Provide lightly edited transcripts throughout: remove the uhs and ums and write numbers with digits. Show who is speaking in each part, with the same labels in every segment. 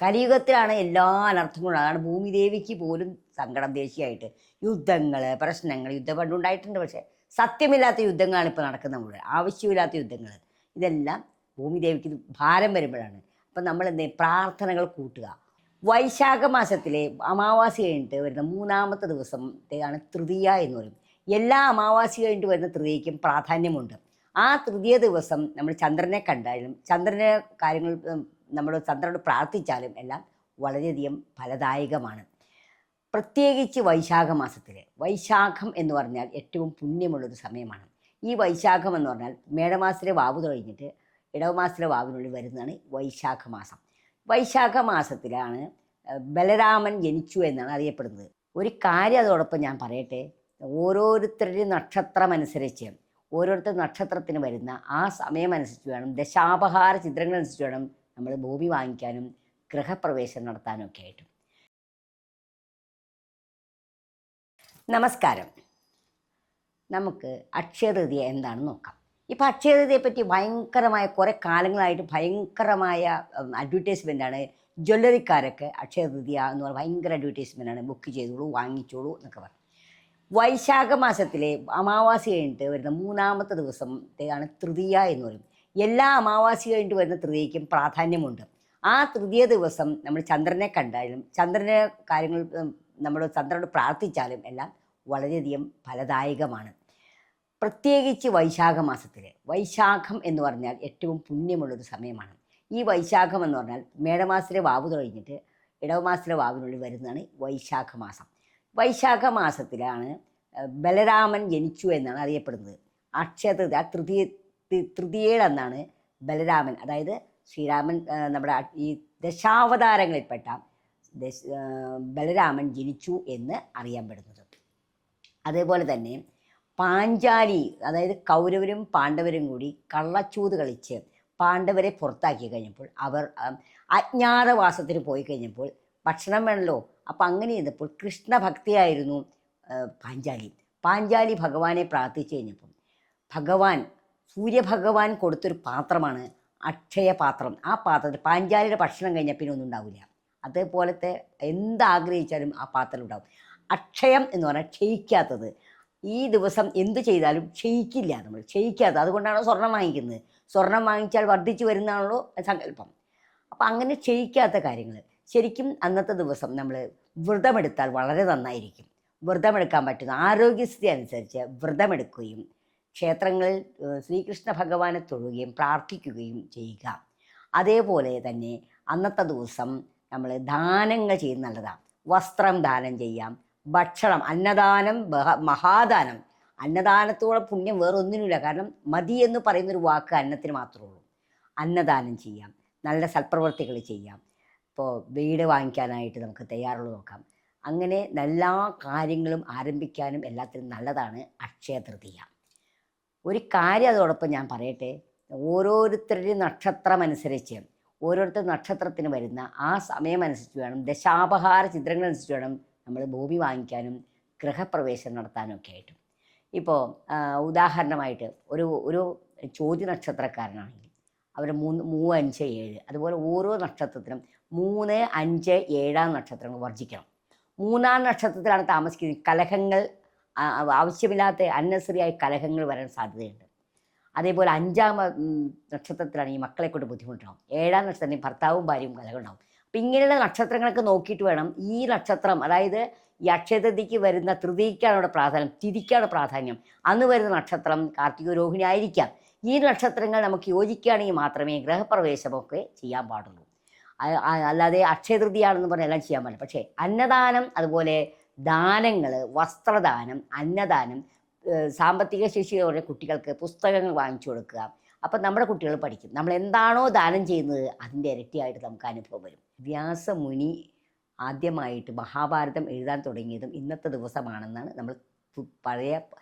Speaker 1: കലിയുഗത്തിലാണ് എല്ലാ അനർത്ഥങ്ങളും. അതാണ് ഭൂമിദേവിക്ക് പോലും സങ്കടം ദേശീയമായിട്ട് യുദ്ധങ്ങൾ, പ്രശ്നങ്ങൾ, യുദ്ധം പണ്ടുണ്ടായിട്ടുണ്ട്. പക്ഷേ സത്യമില്ലാത്ത യുദ്ധങ്ങളാണ് ഇപ്പോൾ നടക്കുന്നത് മുഴുവൻ, ആവശ്യമില്ലാത്ത യുദ്ധങ്ങൾ. ഇതെല്ലാം ഭൂമിദേവിക്ക് ഭാരം വരുമ്പോഴാണ്. അപ്പം നമ്മൾ പ്രാർത്ഥനകൾ കൂട്ടുക. വൈശാഖ മാസത്തിലെ അമാവാസി കഴിഞ്ഞിട്ട് വരുന്ന മൂന്നാമത്തെ ദിവസത്തെയാണ് തൃതീയ എന്ന് പറയും. എല്ലാ അമാവാസി കഴിഞ്ഞിട്ട് വരുന്ന തൃതീയയ്ക്കും പ്രാധാന്യമുണ്ട്. ആ തൃതീയ ദിവസം നമ്മൾ ചന്ദ്രനെ കണ്ടാലും ചന്ദ്രനെ കാര്യങ്ങൾ നമ്മൾ ചന്ദ്രനോട് പ്രാർത്ഥിച്ചാലും എല്ലാം വളരെയധികം ഫലദായകമാണ്. പ്രത്യേകിച്ച് വൈശാഖ മാസത്തിൽ. വൈശാഖം എന്ന് പറഞ്ഞാൽ ഏറ്റവും പുണ്യമുള്ളൊരു സമയമാണ്. ഈ വൈശാഖം എന്ന് പറഞ്ഞാൽ മേടമാസത്തിലെ വാവ് കഴിഞ്ഞിട്ട് ഇടവമാസത്തിലെ വാവിനുള്ളിൽ വരുന്നതാണ് വൈശാഖ മാസം. വൈശാഖ മാസത്തിലാണ് ബലരാമൻ ജനിച്ചു എന്നാണ് അറിയപ്പെടുന്നത്. ഒരു കാര്യം അതോടൊപ്പം ഞാൻ പറയട്ടെ. ഓരോരുത്തരുടെ നക്ഷത്രമനുസരിച്ച് ഓരോരുത്തർ നക്ഷത്രത്തിന് വരുന്ന ആ സമയമനുസരിച്ച് വേണം, ദശാപഹാര ചിത്രങ്ങളനുസരിച്ച് വേണം നമ്മൾ ഭൂമി വാങ്ങിക്കാനും ഗൃഹപ്രവേശനം നടത്താനും ഒക്കെ ആയിട്ട്. നമസ്കാരം. നമുക്ക് അക്ഷയതൃതീയ എന്താണെന്ന് നോക്കാം. ഇപ്പോൾ അക്ഷയതൃതീയയെ പറ്റി ഭയങ്കരമായ കുറേ കാലങ്ങളായിട്ട് ഭയങ്കരമായ അഡ്വർടൈസ്മെൻ്റാണ്. ജ്വല്ലറിക്കാരൊക്കെ അക്ഷയതൃതീയ എന്ന് പറഞ്ഞാൽ ഭയങ്കര അഡ്വർടൈസ്മെൻ്റാണ്. ബുക്ക് ചെയ്തോളൂ, വാങ്ങിച്ചോളൂ എന്നൊക്കെ പറഞ്ഞു. വൈശാഖ മാസത്തിലെ അമാവാസി കഴിഞ്ഞിട്ട് വരുന്ന മൂന്നാമത്തെ ദിവസത്തെയാണ് തൃതീയ എന്ന് പറയും. എല്ലാ അമാവാസി കഴിഞ്ഞിട്ട് വരുന്ന തൃതീയയ്ക്കും പ്രാധാന്യമുണ്ട്. ആ തൃതീയ ദിവസം നമ്മൾ ചന്ദ്രനെ കണ്ടാലും ചന്ദ്രനെ കാര്യങ്ങൾ നമ്മൾ ചന്ദ്രനോട് പ്രാർത്ഥിച്ചാലും എല്ലാം വളരെയധികം ഫലദായകമാണ്. പ്രത്യേകിച്ച് വൈശാഖ മാസത്തിൽ. വൈശാഖം എന്ന് പറഞ്ഞാൽ ഏറ്റവും പുണ്യമുള്ളൊരു സമയമാണ്. ഈ വൈശാഖം എന്ന് പറഞ്ഞാൽ മേടമാസത്തിലെ വാവ് കഴിഞ്ഞിട്ട് ഇടവമാസത്തിലെ വാവിനുള്ളിൽ വരുന്നതാണ് വൈശാഖ മാസം. വൈശാഖ മാസത്തിലാണ് ബലരാമൻ ജനിച്ചു എന്നാണ് അറിയപ്പെടുന്നത്. അക്ഷയതൃതീയ തൃതീയയിലെന്നാണ് ബലരാമൻ, അതായത് ശ്രീരാമൻ, നമ്മുടെ ഈ ദശാവതാരങ്ങളിൽപ്പെട്ട ബലരാമൻ ജനിച്ചു എന്ന് അറിയപ്പെടുന്നത്. അതേപോലെ തന്നെ പാഞ്ചാലി, അതായത് കൗരവരും പാണ്ഡവരും കൂടി കള്ളച്ചൂത് കളിച്ച് പാണ്ഡവരെ പുറത്താക്കി കഴിഞ്ഞപ്പോൾ അവർ അജ്ഞാതവാസത്തിന് പോയി കഴിഞ്ഞപ്പോൾ ഭക്ഷണം വേണമല്ലോ. അപ്പം അങ്ങനെ ചെയ്തപ്പോൾ കൃഷ്ണഭക്തിയായിരുന്നു പാഞ്ചാലി ഭഗവാനെ പ്രാർത്ഥിച്ചു കഴിഞ്ഞപ്പം ഭഗവാൻ, സൂര്യഭഗവാൻ കൊടുത്തൊരു പാത്രമാണ് അക്ഷയപാത്രം. ആ പാത്രത്തിൽ പാഞ്ചാലിയുടെ ഭക്ഷണം കഴിഞ്ഞാൽ പിന്നെ ഒന്നും ഉണ്ടാവില്ല. അതേപോലത്തെ എന്താഗ്രഹിച്ചാലും ആ പാത്രം ഉണ്ടാവും. അക്ഷയം എന്ന് പറഞ്ഞാൽ ക്ഷയിക്കാത്തത്. ഈ ദിവസം എന്ത് ചെയ്താലും ക്ഷയിക്കില്ല, നമ്മൾ ക്ഷയിക്കാത്തത്. അതുകൊണ്ടാണ് സ്വർണം വാങ്ങിക്കുന്നത്. സ്വർണം വാങ്ങിച്ചാൽ വർദ്ധിച്ചു വരുന്നതാണല്ലോ സങ്കല്പം. അപ്പം അങ്ങനെ ക്ഷയിക്കാത്ത കാര്യങ്ങൾ. ശരിക്കും അന്നത്തെ ദിവസം നമ്മൾ വ്രതമെടുത്താൽ വളരെ നന്നായിരിക്കും. വ്രതമെടുക്കാൻ പറ്റുന്ന ആരോഗ്യസ്ഥിതി അനുസരിച്ച് വ്രതമെടുക്കുകയും ക്ഷേത്രങ്ങളിൽ ശ്രീകൃഷ്ണ ഭഗവാനെ തൊഴുകയും പ്രാർത്ഥിക്കുകയും ചെയ്യുക. അതേപോലെ തന്നെ അന്നത്തെ ദിവസം നമ്മൾ ദാനങ്ങൾ ചെയ്യുന്നത് നല്ലതാണ്. വസ്ത്രം ദാനം ചെയ്യാം, ഭക്ഷണം, അന്നദാനം, മഹാദാനം. അന്നദാനത്തോടെ പുണ്യം വേറൊന്നിനുമില്ല. കാരണം മതി എന്ന് പറയുന്നൊരു വാക്ക് അന്നത്തിന് മാത്രമേ ഉള്ളൂ. അന്നദാനം ചെയ്യാം, നല്ല സൽപ്രവർത്തികൾ ചെയ്യാം. ഇപ്പോൾ വീട് വാങ്ങിക്കാനായിട്ട് നമുക്ക് തയ്യാറുള്ളത് നോക്കാം. അങ്ങനെ എല്ലാ കാര്യങ്ങളും ആരംഭിക്കാനും എല്ലാത്തിനും നല്ലതാണ് അക്ഷയതൃതീയ. ഒരു കാര്യം അതോടൊപ്പം ഞാൻ പറയട്ടെ. ഓരോരുത്തരുടെ നക്ഷത്രമനുസരിച്ച് ഓരോരുത്തർ നക്ഷത്രത്തിന് വരുന്ന ആ സമയമനുസരിച്ച് വേണം, ദശാപഹാര ചിത്രങ്ങളനുസരിച്ച് വേണം നമ്മൾ ഭൂമി വാങ്ങിക്കാനും ഗൃഹപ്രവേശനം നടത്താനും ഒക്കെ ആയിട്ട്. ഇപ്പോൾ ഉദാഹരണമായിട്ട് ഒരു ചോദ്യ നക്ഷത്രക്കാരനാണെങ്കിൽ അവർ 3, 5, 7, അതുപോലെ ഓരോ നക്ഷത്രത്തിനും 3, 5, 7 നക്ഷത്രങ്ങൾ വർജിക്കണം. 3-ാം നക്ഷത്രത്തിലാണ് താമസിക്കുന്നത് കലഹങ്ങൾ, ആവശ്യമില്ലാത്ത അന്നസറിയായ കലഹങ്ങൾ വരാൻ സാധ്യതയുണ്ട്. അതേപോലെ 5-ാം നക്ഷത്രത്തിലാണ് ഈ മക്കളെ കൊണ്ട് ബുദ്ധിമുട്ടുണ്ടാവും. 7-ാം നക്ഷത്രത്തിൽ ഭർത്താവും ഭാര്യയും കലഹം ഉണ്ടാവും. അപ്പം ഇങ്ങനെയുള്ള നക്ഷത്രങ്ങളൊക്കെ നോക്കിയിട്ട് വേണം ഈ നക്ഷത്രം, അതായത് ഈ അക്ഷയതൃതീയയ്ക്ക് വരുന്ന തൃതീയയ്ക്കാണ് അവിടെ പ്രാധാന്യം, തിഥിക്കാണ് പ്രാധാന്യം. അന്ന് വരുന്ന നക്ഷത്രം കാർത്തിക രോഹിണി ആയിരിക്കാം. ഈ നക്ഷത്രങ്ങൾ നമുക്ക് യോജിക്കുകയാണെങ്കിൽ മാത്രമേ ഗൃഹപ്രവേശമൊക്കെ ചെയ്യാൻ പാടുള്ളൂ. അല്ലാതെ അക്ഷയതൃതീയാണെന്ന് പറഞ്ഞാൽ എല്ലാം ചെയ്യാൻ പാടില്ല. പക്ഷേ അന്നദാനം, അതുപോലെ ദാനങ്ങൾ, വസ്ത്രദാനം, അന്നദാനം, സാമ്പത്തിക ശേഷിയോടെ കുട്ടികൾക്ക് പുസ്തകങ്ങൾ വാങ്ങിച്ചു കൊടുക്കുക. അപ്പം നമ്മുടെ കുട്ടികൾ പഠിക്കും. നമ്മൾ എന്താണോ ദാനം ചെയ്യുന്നത് അതിൻ്റെ ഇരട്ടിയായിട്ട് നമുക്ക് അനുഭവം വരും. വ്യാസമുനി ആദ്യമായിട്ട് മഹാഭാരതം എഴുതാൻ തുടങ്ങിയതും ഇന്നത്തെ ദിവസമാണെന്നാണ് നമ്മൾ പഴയ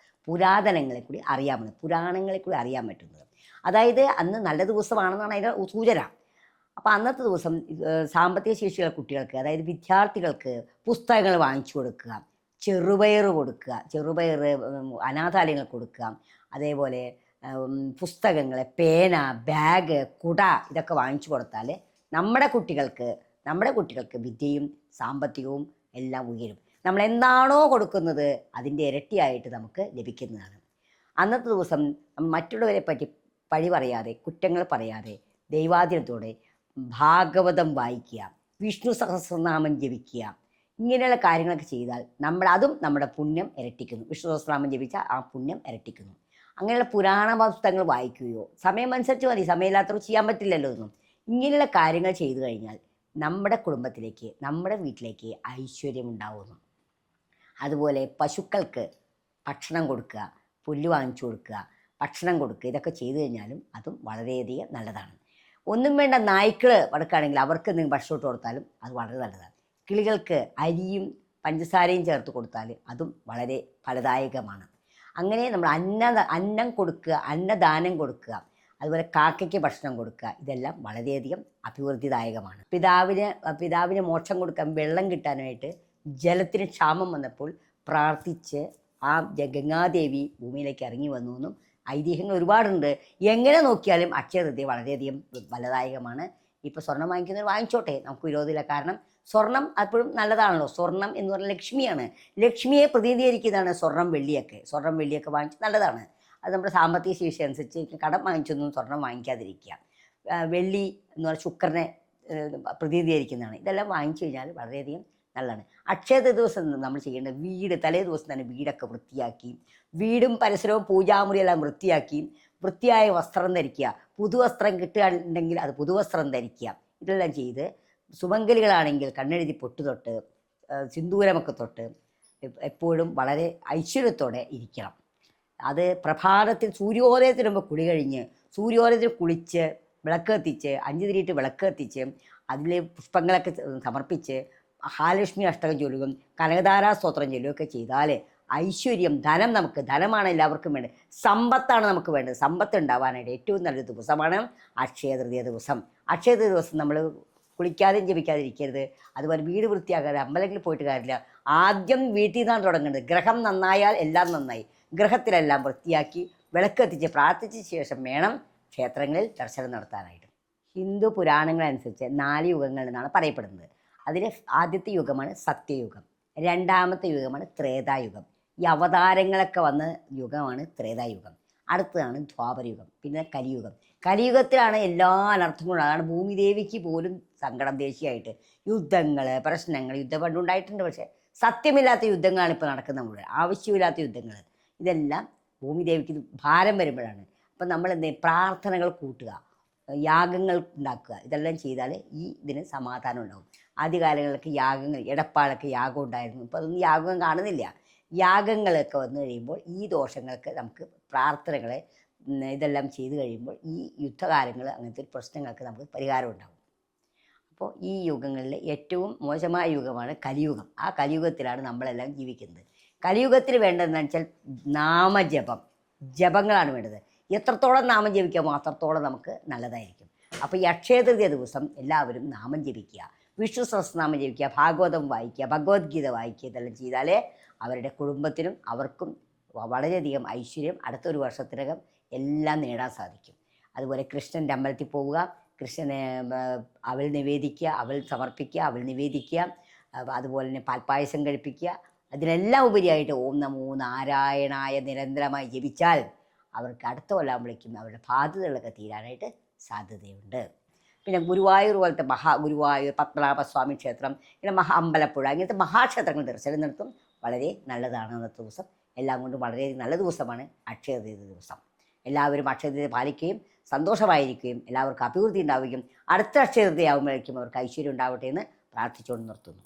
Speaker 1: പുരാതനങ്ങളെ കൂടി അറിയാമെന്ന്, പുരാണങ്ങളെ കൂടി അറിയാൻ പറ്റുന്നത്. അതായത് അന്ന് നല്ല ദിവസമാണെന്നാണ് അതിൻ്റെ സൂചന. അപ്പോൾ അന്നത്തെ ദിവസം സാമ്പത്തിക ശേഷിയുള്ള കുട്ടികൾക്ക്, അതായത് വിദ്യാർത്ഥികൾക്ക് പുസ്തകങ്ങൾ വാങ്ങിച്ചു കൊടുക്കുക, ചെറുപയർ കൊടുക്കുക, ചെറുപയർ അനാഥാലയങ്ങൾ കൊടുക്കുക. അതേപോലെ പുസ്തകങ്ങൾ, പേന, ബാഗ്, കുട ഇതൊക്കെ വാങ്ങിച്ചു കൊടുത്താൽ നമ്മുടെ കുട്ടികൾക്ക് നമ്മുടെ കുട്ടികൾക്ക് വിദ്യയും സാമ്പത്തികവും എല്ലാം ഉയരും. നമ്മൾ എന്താണോ കൊടുക്കുന്നത് അതിൻ്റെ ഇരട്ടിയായിട്ട് നമുക്ക് ലഭിക്കുന്നതാണ്. അന്നത്തെ ദിവസം മറ്റുള്ളവരെ പറ്റി പഴി പറയാതെ, കുറ്റങ്ങൾ പറയാതെ, ദൈവാധീനത്തോടെ ഭാഗവതം വായിക്കുക, വിഷ്ണു സഹസ്രനാമം ജപിക്കുക, ഇങ്ങനെയുള്ള കാര്യങ്ങളൊക്കെ ചെയ്താൽ അതും നമ്മുടെ പുണ്യം ഇരട്ടിക്കുന്നു. വിഷ്ണു സഹസ്രനാമം ജപിച്ചാൽ ആ പുണ്യം ഇരട്ടിക്കുന്നു. അങ്ങനെയുള്ള പുരാണ പുസ്തകങ്ങൾ വായിക്കുകയോ, സമയമനുസരിച്ച് മതി, സമയമില്ലാത്തവർ ചെയ്യാൻ പറ്റില്ലല്ലോ ഒന്നും. ഇങ്ങനെയുള്ള കാര്യങ്ങൾ ചെയ്തു കഴിഞ്ഞാൽ നമ്മുടെ കുടുംബത്തിലേക്ക്, നമ്മുടെ വീട്ടിലേക്ക് ഐശ്വര്യം ഉണ്ടാവുന്നു. അതുപോലെ പശുക്കൾക്ക് ഭക്ഷണം കൊടുക്കുക, പുല്ല് വാങ്ങിച്ചു കൊടുക്കുക, ഭക്ഷണം കൊടുക്കുക, ഇതൊക്കെ ചെയ്തു കഴിഞ്ഞാലും അതും വളരെയധികം നല്ലതാണ്. ഒന്നും വേണ്ട, നായ്ക്കൾ വടക്കാണെങ്കിൽ അവർക്ക് എന്തെങ്കിലും ഭക്ഷണം ഇട്ട് കൊടുത്താലും അത് വളരെ നല്ലതാണ്. കിളികൾക്ക് അരിയും പഞ്ചസാരയും ചേർത്ത് കൊടുത്താൽ അതും വളരെ ഫലദായകമാണ്. അങ്ങനെ നമ്മൾ അന്നം കൊടുക്കുക, അന്നദാനം കൊടുക്കുക, അതുപോലെ കാക്കയ്ക്ക് ഭക്ഷണം കൊടുക്കുക, ഇതെല്ലാം വളരെയധികം അഭിവൃദ്ധിദായകമാണ്. പിതാവിന് മോക്ഷം കൊടുക്കാൻ വെള്ളം കിട്ടാനായിട്ട് ജലത്തിന് ക്ഷാമം വന്നപ്പോൾ പ്രാർത്ഥിച്ച് ആ ഗംഗാദേവി ഭൂമിയിലേക്ക് ഇറങ്ങി വന്നു എന്നും ഐതിഹ്യങ്ങൾ ഒരുപാടുണ്ട്. എങ്ങനെ നോക്കിയാലും അക്ഷയതൃതീയ വളരെയധികം ഫലദായകമാണ്. ഇപ്പോൾ സ്വർണം വാങ്ങിക്കുന്നവർ വാങ്ങിച്ചോട്ടെ, നമുക്ക് വിരോധമില്ല. കാരണം സ്വർണം അപ്പോഴും നല്ലതാണല്ലോ. സ്വർണം എന്ന് പറഞ്ഞാൽ ലക്ഷ്മിയാണ്. ലക്ഷ്മിയെ പ്രതിനിധീകരിക്കുന്നതാണ് സ്വർണം വെള്ളിയൊക്കെ വാങ്ങിച്ച് നല്ലതാണ്. അത് നമ്മുടെ സാമ്പത്തിക ശേഷി അനുസരിച്ച് കടം വാങ്ങിച്ചൊന്നും സ്വർണം വാങ്ങിക്കാതിരിക്കുക. വെള്ളി എന്ന് പറഞ്ഞാൽ ശുക്രനെ പ്രതിനിധീകരിക്കുന്നതാണ്. ഇതെല്ലാം വാങ്ങിച്ചു കഴിഞ്ഞാൽ വളരെയധികം നല്ലതാണ്. അക്ഷയത ദിവസം നമ്മൾ ചെയ്യേണ്ടത് തലേ ദിവസം തന്നെ വീടൊക്കെ വൃത്തിയാക്കി, വീടും പരിസരവും പൂജാമുറിയെല്ലാം വൃത്തിയായ വസ്ത്രം ധരിക്കുക. പുതുവസ്ത്രം കിട്ടുകയാണെങ്കിൽ അത് പുതുവസ്ത്രം ധരിക്കുക. ഇതെല്ലാം ചെയ്ത് സുമംഗലികളാണെങ്കിൽ കണ്ണെഴുതി പൊട്ടുതൊട്ട് സിന്ദൂരമൊക്കെ തൊട്ട് എപ്പോഴും വളരെ ഐശ്വര്യത്തോടെ ഇരിക്കണം. അത് പ്രഭാതത്തിൽ സൂര്യോദയത്തിന് മുമ്പ് കുളി കഴിഞ്ഞ്, സൂര്യോദയത്തിൽ കുളിച്ച് വിളക്ക് കത്തിച്ച് 5 തിരിയിട്ട് വിളക്ക് കത്തിച്ച് അതിൽ പുഷ്പങ്ങളൊക്കെ സമർപ്പിച്ച് മഹാലക്ഷ്മി അഷ്ടകം ചൊല്ലുകയും കനകധാരാ സ്തോത്രം ചൊല്ലുകയൊക്കെ ചെയ്താൽ ഐശ്വര്യം, ധനമാണ് എല്ലാവർക്കും വേണ്ടത്. സമ്പത്താണ് നമുക്ക് വേണ്ടത്. സമ്പത്ത് ഉണ്ടാവാനായിട്ട് ഏറ്റവും നല്ലൊരു ദിവസമാണ് അക്ഷയതൃതീയ ദിവസം. അക്ഷയതൃതീയ ദിവസം നമ്മൾ കുളിക്കാതെയും ജപിക്കാതിരിക്കരുത്. അതുപോലെ വീട് വൃത്തിയാക്കാതെ അമ്പലങ്ങളിൽ പോയിട്ട് കാര്യമില്ല. ആദ്യം വീട്ടിൽ നിന്നാണ് തുടങ്ങേണ്ടത്. ഗ്രഹം നന്നായാൽ എല്ലാം നന്നായി. ഗ്രഹത്തിലെല്ലാം വൃത്തിയാക്കി വിളക്കെത്തിച്ച് പ്രാർത്ഥിച്ച ശേഷം വേണം ക്ഷേത്രങ്ങളിൽ ദർശനം നടത്താനായിട്ട്. ഹിന്ദു പുരാണങ്ങളനുസരിച്ച് 4 യുഗങ്ങൾ എന്നാണ് പറയപ്പെടുന്നത്. അതിൽ ആദ്യത്തെ യുഗമാണ് സത്യയുഗം, രണ്ടാമത്തെ യുഗമാണ് ത്രേതായുഗം. ഈ അവതാരങ്ങളൊക്കെ വന്ന യുഗമാണ് ത്രേതായുഗം. അടുത്തതാണ് ദ്വാപരയുഗം, പിന്നെ കലിയുഗം. കലിയുഗത്തിലാണ് എല്ലാ അനർത്ഥങ്ങളും. അതാണ് ഭൂമിദേവിക്ക് പോലും സങ്കടം ദേശീയമായിട്ട് യുദ്ധങ്ങൾ, പ്രശ്നങ്ങൾ. യുദ്ധം പണ്ടുണ്ടായിട്ടുണ്ട്, പക്ഷേ സത്യമില്ലാത്ത യുദ്ധങ്ങളാണ് ഇപ്പോൾ നടക്കുന്നത്. നമ്മുടെ ആവശ്യമില്ലാത്ത യുദ്ധങ്ങൾ. ഇതെല്ലാം ഭൂമിദേവിക്ക് ഭാരം വരുമ്പോഴാണ്. അപ്പം നമ്മൾ പ്രാർത്ഥനകൾ കൂട്ടുക, യാഗങ്ങൾ ഉണ്ടാക്കുക. ഇതെല്ലാം ചെയ്താൽ ഇതിന് സമാധാനം ഉണ്ടാകും. ആദ്യകാലങ്ങളിലൊക്കെ യാഗങ്ങൾ, എടപ്പാളൊക്കെ യാഗം ഉണ്ടായിരുന്നു. ഇപ്പോൾ അതൊന്നും യാഗം കാണുന്നില്ല. യാഗങ്ങളൊക്കെ വന്നു കഴിയുമ്പോൾ ഈ ദോഷങ്ങൾക്ക് നമുക്ക് പ്രാർത്ഥനകളെ ഇതെല്ലാം ചെയ്തു കഴിയുമ്പോൾ ഈ യുദ്ധകാലങ്ങൾ അങ്ങനത്തെ പ്രശ്നങ്ങൾക്ക് നമുക്ക് പരിഹാരം ഉണ്ടാകും. അപ്പോൾ ഈ യുഗങ്ങളിൽ ഏറ്റവും മോശമായ യുഗമാണ് കലിയുഗം. ആ കലിയുഗത്തിലാണ് നമ്മളെല്ലാം ജീവിക്കുന്നത്. കലിയുഗത്തിൽ വേണ്ടതെന്ന് വെച്ചാൽ ജപങ്ങളാണ് വേണ്ടത്. എത്രത്തോളം നാമം ജപിക്കാമോ അത്രത്തോളം നമുക്ക് നല്ലതായിരിക്കും. അപ്പോൾ ഈ അക്ഷയതൃതീയ ദിവസം എല്ലാവരും നാമം ജപിക്കുക, വിഷ്ണു സഹസ്രനാമം ജപിക്കുക, ഭാഗവതം വായിക്കുക, ഭഗവത്ഗീത വായിക്കുക. ഇതെല്ലാം ചെയ്താലേ അവരുടെ കുടുംബത്തിനും അവർക്കും വളരെയധികം ഐശ്വര്യം അടുത്തൊരു വർഷത്തിനകം എല്ലാം നേടാൻ സാധിക്കും. അതുപോലെ കൃഷ്ണൻ്റെ അമ്പലത്തിൽ പോവുക, കൃഷ്ണനെ അവൽ നിവേദിക്കുക, അവൽ സമർപ്പിക്കുക, അവൽ നിവേദിക്കുക. അതുപോലെ തന്നെ പാൽപ്പായസം കഴിപ്പിക്കുക. അതിനെല്ലാം ഉപരിയായിട്ട് ഓം നമോ നാരായണായ നിരന്തരമായി ജപിച്ചാൽ അവർക്ക് അടുത്ത കൊല്ലാകുമ്പോഴേക്കും അവരുടെ ബാധ്യതകളൊക്കെ തീരാനായിട്ട് സാധ്യതയുണ്ട്. പിന്നെ ഗുരുവായൂർ പോലത്തെ ഗുരുവായൂർ പത്മനാഭസ്വാമി ക്ഷേത്രം, ഇങ്ങനെ അമ്പലപ്പുഴ, ഇങ്ങനത്തെ മഹാക്ഷേത്രങ്ങൾ ദർശനം നടത്തും. വളരെ നല്ലതാണ് അന്നത്തെ ദിവസം. എല്ലാം കൊണ്ടും വളരെ നല്ല ദിവസമാണ് അക്ഷയതൃതീയ ദിവസം. എല്ലാവരും അക്ഷയതൃതീയ പാലിക്കുകയും സന്തോഷമായിരിക്കുകയും എല്ലാവർക്കും അഭിവൃദ്ധി ഉണ്ടാവുകയും അടുത്ത അക്ഷയതൃതീയ ആകുമ്പോഴേക്കും അവർക്ക് ഐശ്വര്യം ഉണ്ടാവട്ടെ എന്ന് പ്രാർത്ഥിച്ചുകൊണ്ട് നിർത്തുന്നു.